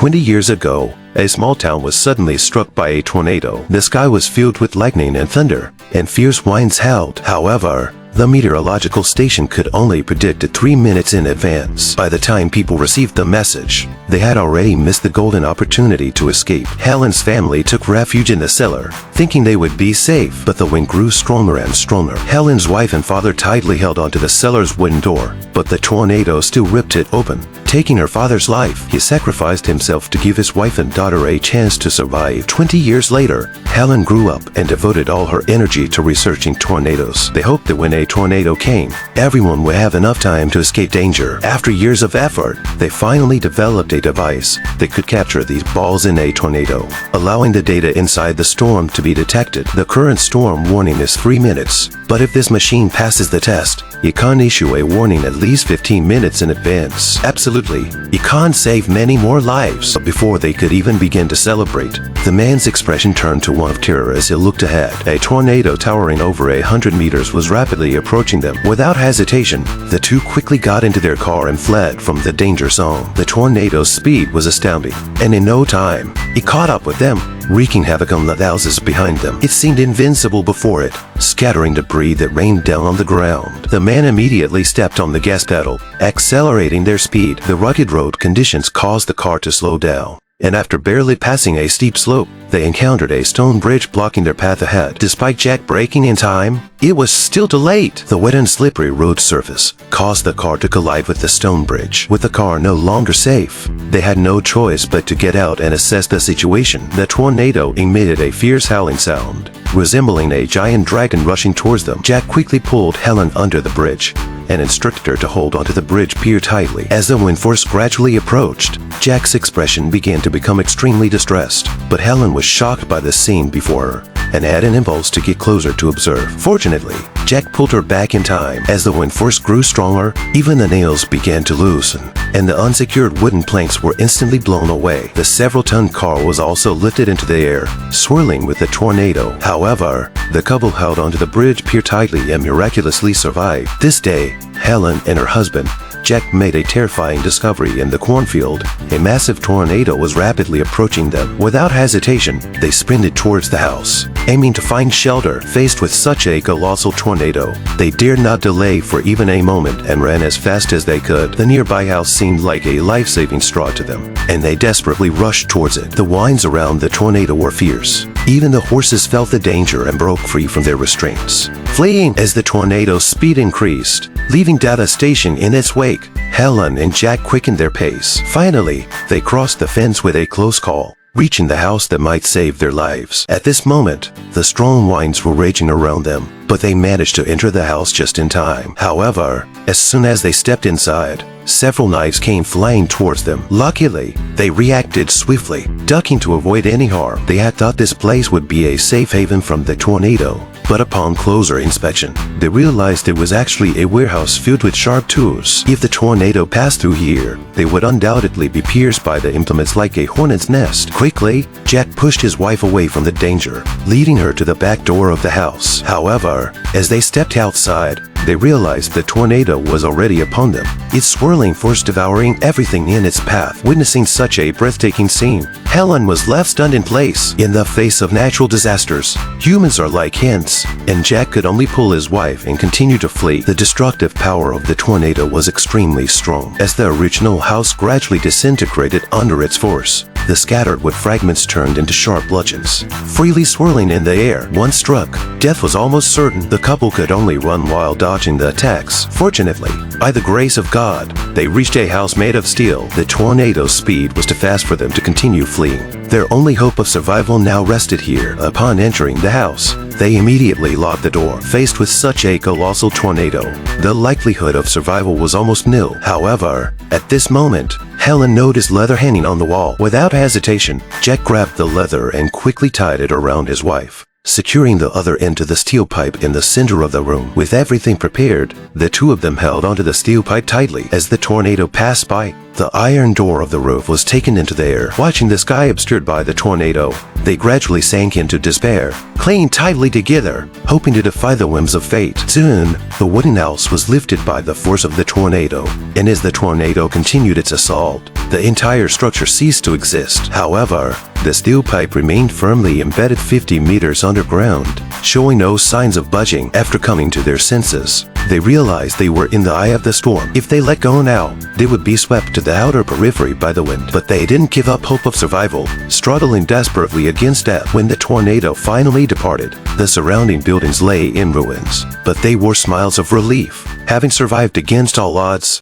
20 years ago, a small town was suddenly struck by a tornado. The sky was filled with lightning and thunder, and fierce winds howled. However, the meteorological station could only predict it 3 minutes in advance. By the time people received the message, they had already missed the golden opportunity to escape. Helen's family took refuge in the cellar, thinking they would be safe, but the wind grew stronger and stronger. Helen's wife and father tightly held onto the cellar's wooden door, but the tornado still ripped it open, taking her father's life. He sacrificed himself to give his wife and daughter a chance to survive. 20 years later, Helen grew up and devoted all her energy to researching tornadoes. They hoped that when a tornado came, everyone would have enough time to escape danger. After years of effort, they finally developed a device that could capture these balls in a tornado, allowing the data inside the storm to be detected. The current storm warning is 3 minutes, but if this machine passes the test, it can issue a warning at least 15 minutes in advance. Absolutely, it can save many more lives. But before they could even begin to celebrate, the man's expression turned to one of terror as he looked ahead. A tornado towering over 100 meters was rapidly approaching them. Without hesitation, the two quickly got into their car and fled from the danger zone. The tornado's speed was astounding, and in no time, it caught up with them, wreaking havoc on the houses behind them. It seemed invincible before it, scattering debris that rained down on the ground. The man immediately stepped on the gas pedal, accelerating their speed. The rugged road conditions caused the car to slow down, and after barely passing a steep slope, they encountered a stone bridge blocking their path ahead. Despite Jack braking in time, it was still too late. The wet and slippery road surface caused the car to collide with the stone bridge. With the car no longer safe, they had no choice but to get out and assess the situation. The tornado emitted a fierce howling sound, resembling a giant dragon rushing towards them. Jack quickly pulled Helen under the bridge and instructed her to hold onto the bridge pier tightly. As the wind force gradually approached, Jack's expression began to become extremely distressed, but Helen was shocked by the scene before her and had an impulse to get closer to observe. Fortunately, Jack pulled her back in time. As the wind force grew stronger, even the nails began to loosen, and the unsecured wooden planks were instantly blown away. The several-ton car was also lifted into the air, swirling with the tornado. However, the couple held onto the bridge pier tightly and miraculously survived. This day, Helen and her husband, Jack, made a terrifying discovery in the cornfield. A massive tornado was rapidly approaching them. Without hesitation, they sprinted towards the house, aiming to find shelter. Faced with such a colossal tornado, they dared not delay for even a moment and ran as fast as they could. The nearby house seemed like a life-saving straw to them, and they desperately rushed towards it. The winds around the tornado were fierce. Even the horses felt the danger and broke free from their restraints, fleeing as the tornado's speed increased, leaving devastation in its wake. Helen and Jack quickened their pace. Finally, they crossed the fence with a close call, reaching the house that might save their lives. At this moment, the strong winds were raging around them, but they managed to enter the house just in time. However, as soon as they stepped inside, several knives came flying towards them. Luckily, they reacted swiftly, ducking to avoid any harm. They had thought this place would be a safe haven from the tornado, but upon closer inspection, they realized it was actually a warehouse filled with sharp tools. If the tornado passed through here, they would undoubtedly be pierced by the implements like a hornet's nest. Quickly, Jack pushed his wife away from the danger, leading her to the back door of the house. However, as they stepped outside, they realized the tornado was already upon them, its swirling force devouring everything in its path. Witnessing such a breathtaking scene, Helen was left stunned in place. In the face of natural disasters, humans are like ants, and Jack could only pull his wife and continue to flee. The destructive power of the tornado was extremely strong. As the original house gradually disintegrated under its force, the scattered wood fragments turned into sharp bludgeons, freely swirling in the air. Once struck, death was almost certain. The couple could only run while dodging the attacks. Fortunately, by the grace of God, they reached a house made of steel. The tornado's speed was too fast for them to continue fleeing. Their only hope of survival now rested here. Upon entering the house, they immediately locked the door. Faced with such a colossal tornado, the likelihood of survival was almost nil. However, at this moment, Helen noticed leather hanging on the wall. Without hesitation, Jack grabbed the leather and quickly tied it around his wife, securing the other end to the steel pipe in the center of the room. With everything prepared, the two of them held onto the steel pipe tightly. As the tornado passed by, the iron door of the roof was taken into the air. Watching the sky obscured by the tornado, they gradually sank into despair, clinging tightly together, hoping to defy the whims of fate. Soon, the wooden house was lifted by the force of the tornado, and as the tornado continued its assault, the entire structure ceased to exist. However, the steel pipe remained firmly embedded 50 meters underground, showing no signs of budging. After coming to their senses, they realized they were in the eye of the storm. If they let go now, they would be swept to the outer periphery by the wind. But they didn't give up hope of survival, struggling desperately against death. When the tornado finally departed, the surrounding buildings lay in ruins, but they wore smiles of relief, having survived against all odds.